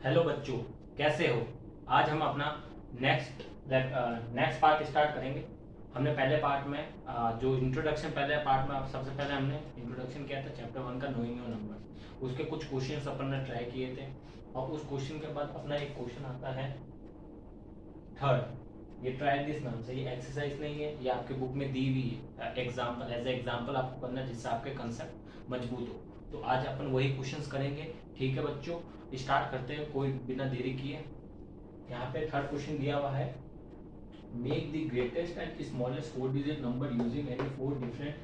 Hello बच्चों, कैसे हो। आज हम अपना नेक्स्ट पार्ट स्टार्ट करेंगे। हमने पहले पार्ट में जो इंट्रोडक्शन, पहले पार्ट में सबसे पहले हमने इंट्रोडक्शन किया था चैप्टर 1 का, नोइंग योर नंबर्स। उसके कुछ क्वेश्चंस अपन ने ट्राई किए थे और उस क्वेश्चन के बाद अपना एक क्वेश्चन आता है थर्ड। ये ट्राई दिस नाम से, ये एक्सरसाइज नहीं है, ये आपके बुक में दी हुई है एग्जाम्पल, एज ए एग्जाम्पल आपको करना है जिससे आपके कंसेप्ट मजबूत हो। तो आज अपन वही क्वेश्चंस करेंगे। ठीक है बच्चों, स्टार्ट करते हैं कोई बिना देरी किए। यहाँ पे थर्ड क्वेश्चन दिया हुआ है, make the greatest and smallest 4 digit number using any 4 different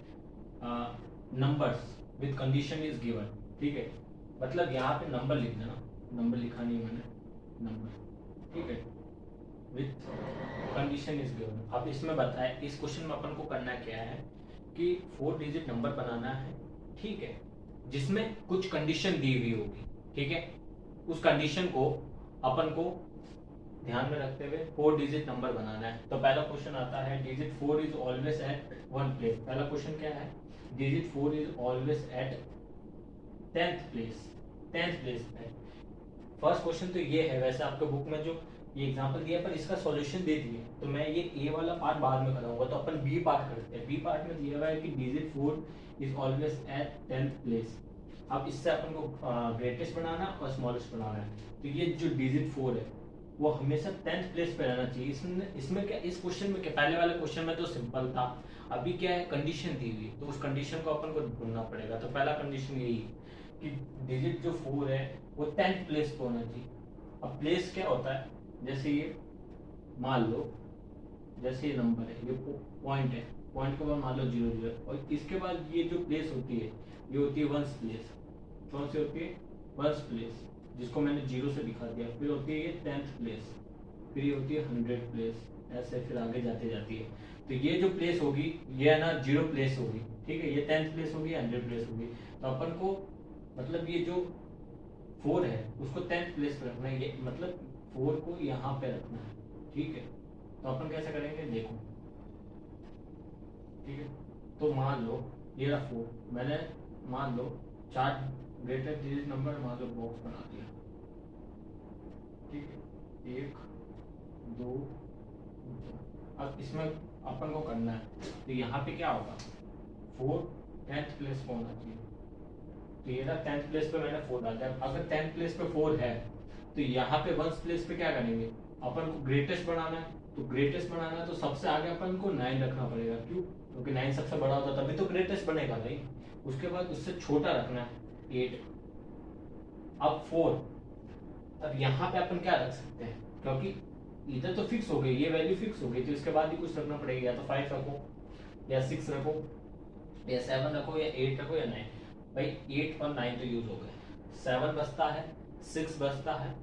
numbers with condition is given. ठीक है, मतलब यहाँ पे नंबर लिख देना, नंबर लिखा नहीं मैंने, नंबर। ठीक है, विथ कंडीशन इज गिवन। अब इसमें बताए, इस क्वेश्चन में अपन को करना क्या है कि 4 डिजिट नंबर बनाना है। ठीक है, जिसमें कुछ कंडीशन दी हुई होगी। ठीक है, उस कंडीशन को अपन को ध्यान में रखते हुए 4 डिजिट नंबर बनाना है। तो पहला क्वेश्चन आता है, digit 4 is always at one place. पहला क्वेश्चन क्या है, digit 4 is always at 10th place, 10th place पे। फर्स्ट क्वेश्चन तो ये है, वैसे आपके बुक में जो ये एग्जांपल दिया पर इसका सॉल्यूशन दे दिए, तो मैं ये ए वाला पार्ट बाद में कराऊंगा। तो अपन बी पार्ट करते हैं। बी पार्ट में दिया हुआ है कि digit 4 is always at 10th place. अब इससे अपन को ग्रेटेस्ट बनाना और स्मॉलेस्ट बनाना है। तो ये जो डिजिट 4 है वो हमेशा 10th प्लेस पे रहना चाहिए। इसमें क्या, इस क्वेश्चन में क्या, पहले वाले क्वेश्चन में तो सिंपल था, अभी क्या है, कंडीशन दी हुई, तो उस कंडीशन को अपन को ढूंढना पड़ेगा। तो पहला कंडीशन यही है कि डिजिट जो 4 है वो 10th प्लेस पे होना चाहिए। अब प्लेस क्या होता है, जैसे ये मान लो, जैसे ये नंबर है, ये पॉइंट है, पॉइंट के बाद मान लो 0 0, और इसके बाद ये जो प्लेस होती है ये होती है वंस प्लेस। कौन सी होती है, वंस प्लेस, जिसको मैंने 0 से दिखा दिया। फिर होती है ये 10th प्लेस, फिर ये होती है 100 प्लेस, ऐसे फिर आगे जाते जाती है। तो ये जो प्लेस होगी ये है ना 0 प्लेस होगी। ठीक है, ये 10th प्लेस होगी, 100 प्लेस होगी। तो अपन को मतलब ये जो 4 है उसको 10th प्लेस पे रखना है, ये मतलब 4 को यहाँ पे रखना है। ठीक है, तो अपन कैसे करेंगे देखो। ठीक है, तो मान लो ये रहा 4, मैंने मान लो 4 ग्रेटर डिजिट नंबर मान लो बॉक्स बना दिया। ठीक है, 1 2 3। अब इसमें अपन को करना है, तो यहाँ पे क्या होगा, 4 10th प्लेस पे होना चाहिए। तो ये ना 10th प्लेस पे मैंने 4 डाल दिया। अगर 10th प्लेस पे 4 है तो यहाँ पे 1st प्लेस पे क्या करेंगे, अपन को ग्रेटेस्ट बनाना है। तो ग्रेटेस्ट बनाना है तो सबसे आगे अपन को 9 रखना पड़ेगा। क्यों, क्योंकि 9 सबसे बड़ा होता है, तभी तो ग्रेटेस्ट बनेगा भाई। उसके बाद उससे छोटा रखना है 8। अब 4, अब यहाँ पे अपन क्या रख सकते हैं, क्योंकि इधर तो फिक्स हो गई, ये वैल्यू फिक्स हो गई, तो इसके बाद ही कुछ रखना पड़ेगा। या तो 5 रखो, या 6 रखो, या 7 रखो, या 8 रखो, या 9। भाई 8 और 9 तो यूज हो गए, 7 बचता है, 6 बचता है,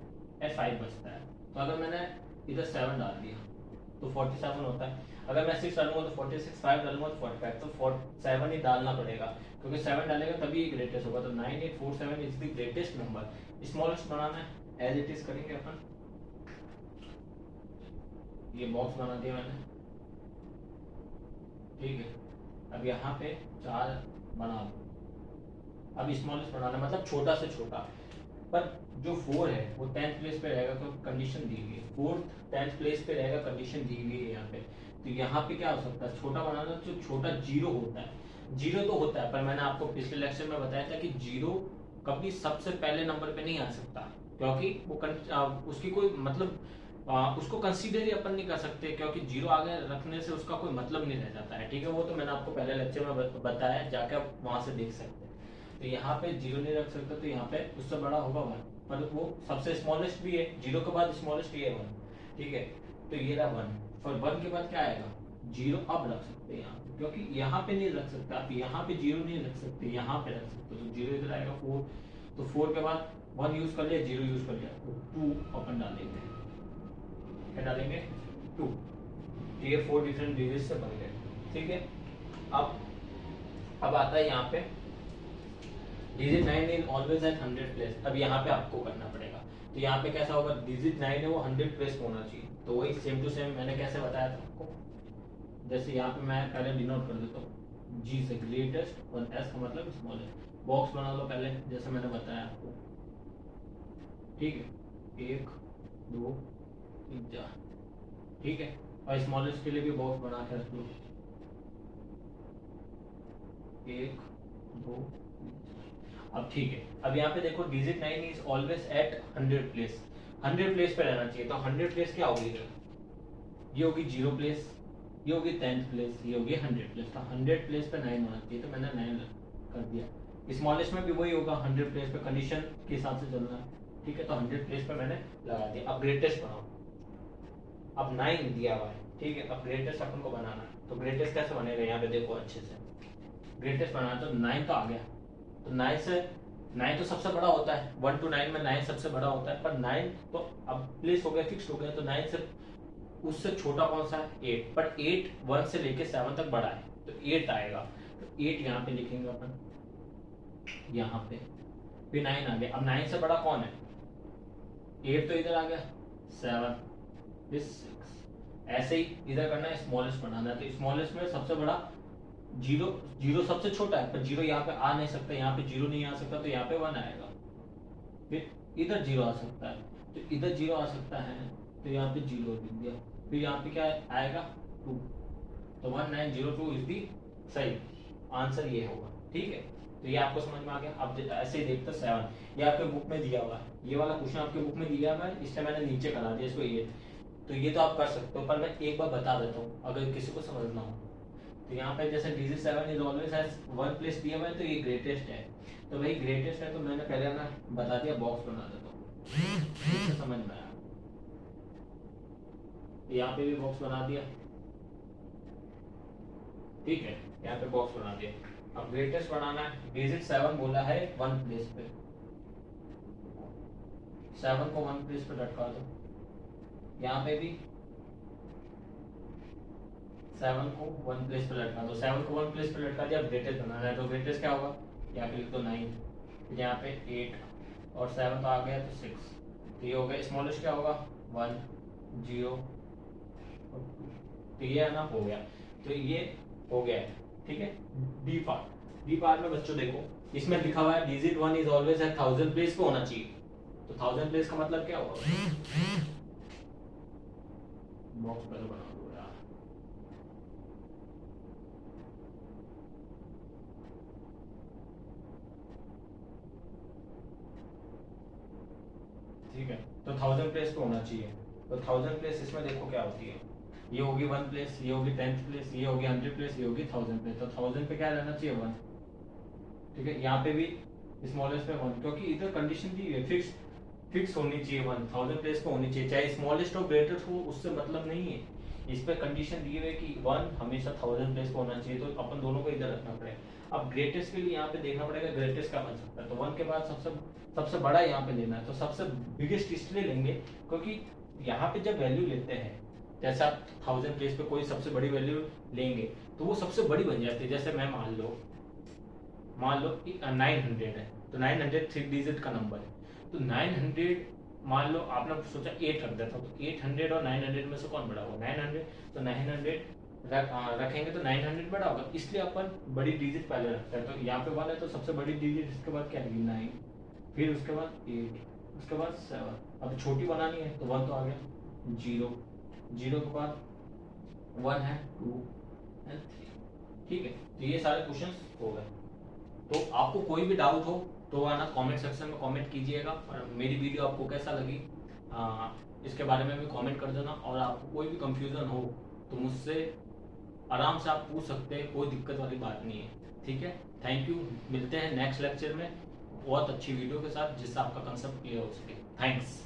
या 5 बचता है। तो अगर मैंने इधर 7 डाल दिया तो 47 होता है। अगर मैं 6 डालूंगा तो 46, 5 डालूंगा तो 45। तो 7 ही डालना पड़ेगा, क्योंकि 7 डालेगा तभी ग्रेटेस्ट होगा। तो 9847 is the greatest number. Smallest बनाना है, एज इट इज करेंगे अपन। ये बॉक्स बना दिया मैंने। ठीक है, अब यहाँ पे 4 बना दो। अब स्मॉलेस्ट बनाना मतलब छोटा से छोटा, पर जो 4 है वो 10th प्लेस पे रहेगा, क्योंकि कंडीशन दी हुई है। 4th 10th प्लेस पे रहेगा, कंडीशन दी हुई है यहाँ पे। तो यहाँ पे क्या हो सकता है, छोटा बनाना, जो छोटा 0 होता है। 0 तो होता है, पर मैंने आपको पिछले लेक्चर में बताया था कि 0 कभी सबसे पहले नंबर पे नहीं आ सकता, क्योंकि वो उसकी कोई मतलब उसको कंसीडर ही अपन नहीं कर सकते, क्योंकि 0 आगे रखने से उसका कोई मतलब नहीं रह जाता है। ठीक है, वो तो मैंने आपको पहले लेक्चर में बताया, जाके आप वहां से देख सकते हैं। तो यहाँ पे 0 नहीं रख सकते, तो यहाँ पे उससे बड़ा होगा 1, पर वो सबसे स्मॉलेस्ट भी है। 0 के बाद स्मॉलेस्ट ही है 1। ठीक है, तो ये रहा 1। फिर 1 के बाद क्या आएगा, 0 अब रख सकते हैं यहाँ पे, क्योंकि यहाँ पे नहीं रख सकते आप, यहाँ पे 0 नहीं रख सकते, यहाँ पे रख सकते। तो 0 इधर आएगा 4, तो 4 के बाद 1 यूज कर लिया, 0 यूज कर लिया, तो 2 अपन डालेंगे। क्या डालेंगे, 2। तो ये 4 डिफरेंट डिजिट से बन गए। ठीक है, अब आता है यहाँ पे digit 9 is always at 100 place. अब यहाँ पे आपको करना पड़ेगा। तो यहाँ पे कैसा होगा, डिजिट 9 है वो 100 प्लेस पे होना चाहिए। तो वही सेम टू सेम मैंने कैसे बताया था आपको, जैसे यहाँ पे मैं पहले डिनोट कर देता हूँ, जी से ग्रेटेस्ट और एस का मतलब स्मॉलेस्ट। बॉक्स बना लो पहले, जैसे मैंने बताया आपको। ठीक है, 1 2 3 4, ठीक है। और स्मॉलेस्ट के लिए भी बॉक्स बना के रख लो, 1 2 3। अब ठीक है, अब यहाँ पे देखो digit 9 is always at 100 place, 100 place पे रहना चाहिए। तो 100 प्लेस क्या होगी, ये होगी 0 प्लेस, ये होगी 10th प्लेस, ये होगी 100 प्लेस। तो 100 प्लेस पे 9 होना चाहिए, तो मैंने 9 कर दिया। स्मॉलेस्ट में भी वही होगा, 100 प्लेस पे कंडीशन के हिसाब से चलना है, ठीक है। तो 100 प्लेस पे मैंने लगा दिया। अब ग्रेटेस्ट बनाओ, अब 9 दिया हुआ है, ठीक है। अब ग्रेटेस्ट अपन को बनाना है, तो ग्रेटेस्ट कैसे बनेगा, यहाँ पे देखो अच्छे से। ग्रेटेस्ट बनाना तो 9 तो आ गया, तो 9 तो सबसे बड़ा होता है, 1 to 9 में 9 सबसे बड़ा होता है, पर 9 तो अब प्लेस हो गया, फिक्स हो गया। तो 9 से उससे छोटा कौन सा है, 8, बट 8 1 से लेके 7 तक बड़ा है, तो 8 आएगा। तो 8 यहाँ पे लिखेंगे अपन, यहाँ पे फिर 9 आ गया। अब 9 से बड़ा कौन है, 8 तो इधर आ गया, 7 फिर 6, ऐसे ही इधर करना है, स्मॉलेस्ट बनाना है। तो स्मॉलेस्ट में सबसे बड़ा 0 सबसे छोटा है, पर 0 यहाँ पे आ नहीं सकता, यहाँ पे 0 नहीं आ सकता, तो यहाँ पे 1 आएगा। फिर इधर 0 आ सकता है, तो इधर 0 आ सकता है, तो यहाँ पे 0 लिख दिया। फिर यहाँ पे क्या आएगा, 2, तो 1902 इज दी सही आंसर, ये होगा, ठीक है। तो ये आपको समझ में आ गया। अब ऐसे ही देखते 7, ये आपके बुक में दिया हुआ है, ये वाला क्वेश्चन आपके बुक में दिया हुआ है, इसलिए मैंने नीचे करा दिया इसको ये। तो ये तो आप कर सकते हो, पर मैं एक बार बता देता हूँ अगर किसी को समझना हो। तो यहाँ पे जैसे digit 7 is always has 1 place दिया हुआ है, तो ये ग्रेटेस्ट है। तो भाई ग्रेटेस्ट है, तो मैंने पहले ना बता दिया, बॉक्स बना देता हूँ, इससे समझ में आया। यहाँ पे भी बॉक्स बना दिया, ठीक है, यहाँ पे बॉक्स बना दिया। अब ग्रेटेस्ट बनाना है, डिजिट 7 बोला है 1 प्लेस पे, 7 को 1 प्लेस पे लटका दो। यहाँ पे भी 7 को 1 प्लेस पे लटका दो, 7 को 1 प्लेस पे लटका दिया। ग्रेटेस्ट बनाना है, तो ग्रेटेस्ट क्या होगा, यहाँ पे लिख दो 9, फिर यहाँ पे 8 और 7 तो आ गया, तो 6। तो ये हो गया। स्मॉलेस्ट क्या होगा, 1 0, तो ये है ना, हो गया। तो ये हो गया है, ठीक है। डी पार्ट में बच्चों देखो, इसमें लिखा हुआ है digit 1 is always at 1000 place पे होना चाहिए। तो 1000 प्लेस का मतलब क्या होगा, बॉक्स पहले बना दो यार, ठीक है। तो 1000 प्लेस पे होना चाहिए। तो 1000 प्लेस इसमें देखो क्या होती है, ये होगी 1 प्लेस, ये होगी 10th प्लेस, ये होगी 100 प्लेस, ये होगी 1000 प्लेस। तो 1000 पे क्या रहना चाहिए, 1, ठीक है। यहाँ पे भी स्मॉलेस्ट पे 1, क्योंकि इधर कंडीशन दी है फिक्स होनी चाहिए, 1000 प्लेस पे होनी चाहिए, चाहे स्मॉलेस्ट हो ग्रेटेस्ट हो, उससे मतलब नहीं है। इस पे कंडीशन दी हुई है कि 1 हमेशा 1000 प्लेस पे होना चाहिए, तो अपन दोनों को इधर रखना पड़ेगा। अब ग्रेटेस्ट के लिए यहाँ पे देखना पड़ेगा ग्रेटेस्ट क्या बन सकता है। तो 1 के बाद सबसे बड़ा यहाँ पे लेना है, तो सबसे बिगेस्ट इसलिए लेंगे क्योंकि यहाँ पे जब वैल्यू लेते हैं, जैसे आप 1000 प्लेस पे कोई सबसे बड़ी वैल्यू लेंगे, तो वो सबसे बड़ी बन जाती है। जैसे मैं मान लो 900 है, तो 900 3 डिजिट का नंबर है, तो 900 मान लो आपने सोचा 8 रख देता, तो 800 और 900 में से कौन बड़ा होगा, 900। तो 900 रखेंगे तो 900 बड़ा होगा, इसलिए अपन बड़ी डिजिट पहले रखते हैं। तो यहाँ पे 1 है, तो सबसे बड़ी डिजिट इसके बाद क्या रहेगी, 9, फिर उसके बाद 8, उसके बाद 7। अब छोटी बनानी है, तो 1 तो आ गया, 0 के बाद 1 है, 2 एंड 3, ठीक है। तो ये सारे क्वेश्चंस हो गए। तो आपको कोई भी डाउट हो तो आना कमेंट सेक्शन में कमेंट कीजिएगा, और मेरी वीडियो आपको कैसा लगी इसके बारे में भी कमेंट कर देना। और आपको कोई भी कंफ्यूजन हो तो मुझसे आराम से आप पूछ सकते हैं, कोई दिक्कत वाली बात नहीं है, ठीक है। थैंक यू, मिलते हैं नेक्स्ट लेक्चर में बहुत अच्छी वीडियो के साथ, जिससे आपका कंसेप्ट क्लियर हो सके। थैंक्स।